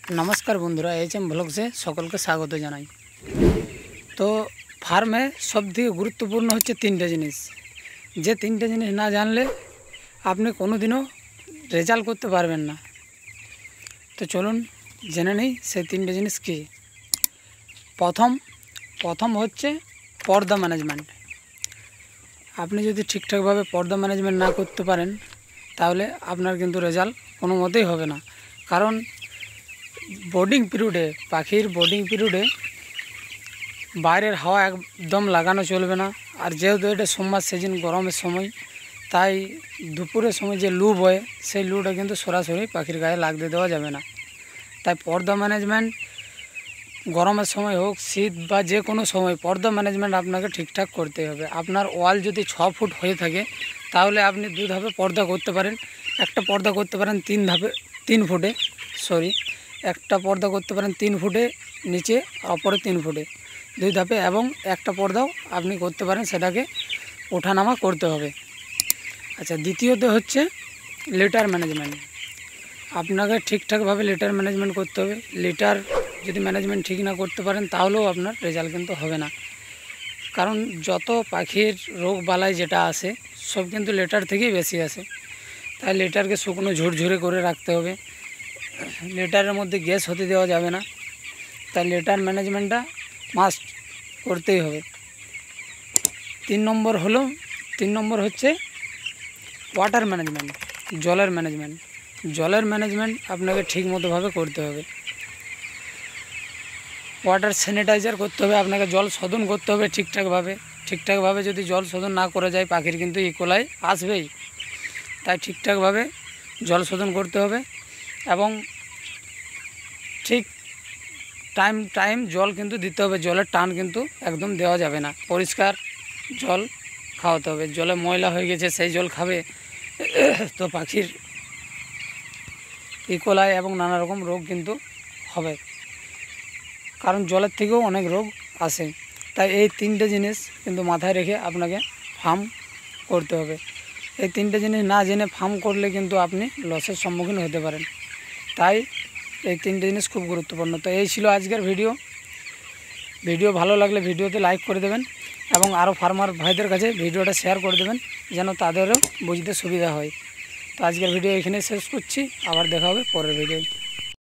नमस्कार बंधुरा HM blog से सकल के स्वागत जानाई। तो फार्मे सबथेके गुरुत्वपूर्ण होच्छे तीनटे जिनिस, जे तीनटे जिनिस ना जानले आपनि कोनोदिनও रेजाल्ट करते पारबेन ना। तो चलुन जेने नेই সেই তিনটে জিনিস কি। प्रथम होच्छे पर्दा मैनेजमेंट। আপনি যদি ঠিকঠাক ভাবে पर्दा मैनेजमेंट ना करते पारेन তাহলে আপনার কিন্তু রেজাল্ট কোনো মতেই হবে না। কারণ बोर्डिंग पिरियडे पाखिर बोर्डिंग पिरियडे बाहर हावा एकदम लागानो चलबे ना। और जेहेतु एटा सम्मार सीजन गरमेर समय ताई दुपुरेर समय जे लू बये सेई लूटा किन्तु सरासरि पाखिर गाये लागते देওয়া যাবে না। ताई पर्दा मैनेजमेंट गरमेर समय होक शीत बा जे कोनो समय पर्दा मैनेजमेंट आपनाके ठीकठाक करते होबे। आपनार ओयाल यदि 6 फुट हये थाके ताहले आपनि दुई धापे पर्दा करते पारेन। एकटा पर्दा करते पारेन 3 फुटे একটা पर्दा करते पारेन 3 फुटे नीचे अपरे 3 फुटे दुई धापे एवं एकटा पर्दाओ आपनि करते पारेन, सेटाके ओठानामा करते होबे। अच्छा, द्वितीयत होच्छे लिटार मैनेजमेंट। आपनाके ठीकठाक भावे लिटार मैनेजमेंट करते होबे। लिटार यदि मैनेजमेंट ठीक ना करते पारेन ताहलेও आपनार रेजाल्ट किन्तु होबे ना। कारण যত पाखिर रोग बालाई जेटा आसे सब किन्तु लिटार थेकेই बेशी आसे। ताई लिटारके शुकनो झुरझुरे करे राखते होबे। लिटारेर मध्य ग्यास होते देওয়া যাবে না। তাই লিটার ম্যানেজমেন্টটা মাস্ট করতেই হবে। 3 নম্বর হচ্ছে ওয়াটার ম্যানেজমেন্ট, জলের ম্যানেজমেন্ট। জলের ম্যানেজমেন্ট আপনাকে ঠিকমতো ভাবে করতে হবে। ওয়াটার স্যানিটাইজার করতে হবে, আপনাকে জল শোধন করতে হবে ঠিকঠাক ভাবে যদি জল শোধন না করা যায় পাখির কিন্তু ইকোলাই আসবেই। তাই ঠিকঠাক ভাবে জল শোধন করতে হবে এবং ঠিক টাইম জল কিন্তু দিতে হবে। জলের টান কিন্তু একদম দেওয়া যাবে না। পরিষ্কার জল খাওয়াতে হবে। জলে ময়লা হয়ে গেছে সেই জল খাবে তো পাখির ইকোলাই এবং নানা রকম রোগ কিন্তু হবে। কারণ জলের থেকেও অনেক রোগ আসে। তাই এই তিনটে জিনিস কিন্তু মাথায় রেখে আপনাকে ফার্ম করতে হবে। এই তিনটে জিনিস না জেনে ফার্ম করলে কিন্তু আপনি লসের সম্মুখীন হতে পারেন। তাই এই তিনটে জিনিস খুব গুরুত্বপূর্ণ। তো এই ছিল আজকের ভিডিও ভালো লাগলে ভিডিওতে লাইক করে দেবেন এবং আরও ফার্মার ভাইদের কাছে ভিডিওটা শেয়ার করে দেবেন যেন তাদেরও বুঝতে সুবিধা হয়। তো আজকের ভিডিও এখানে শেষ করছি, আবার দেখা হবে পরের ভিডিও।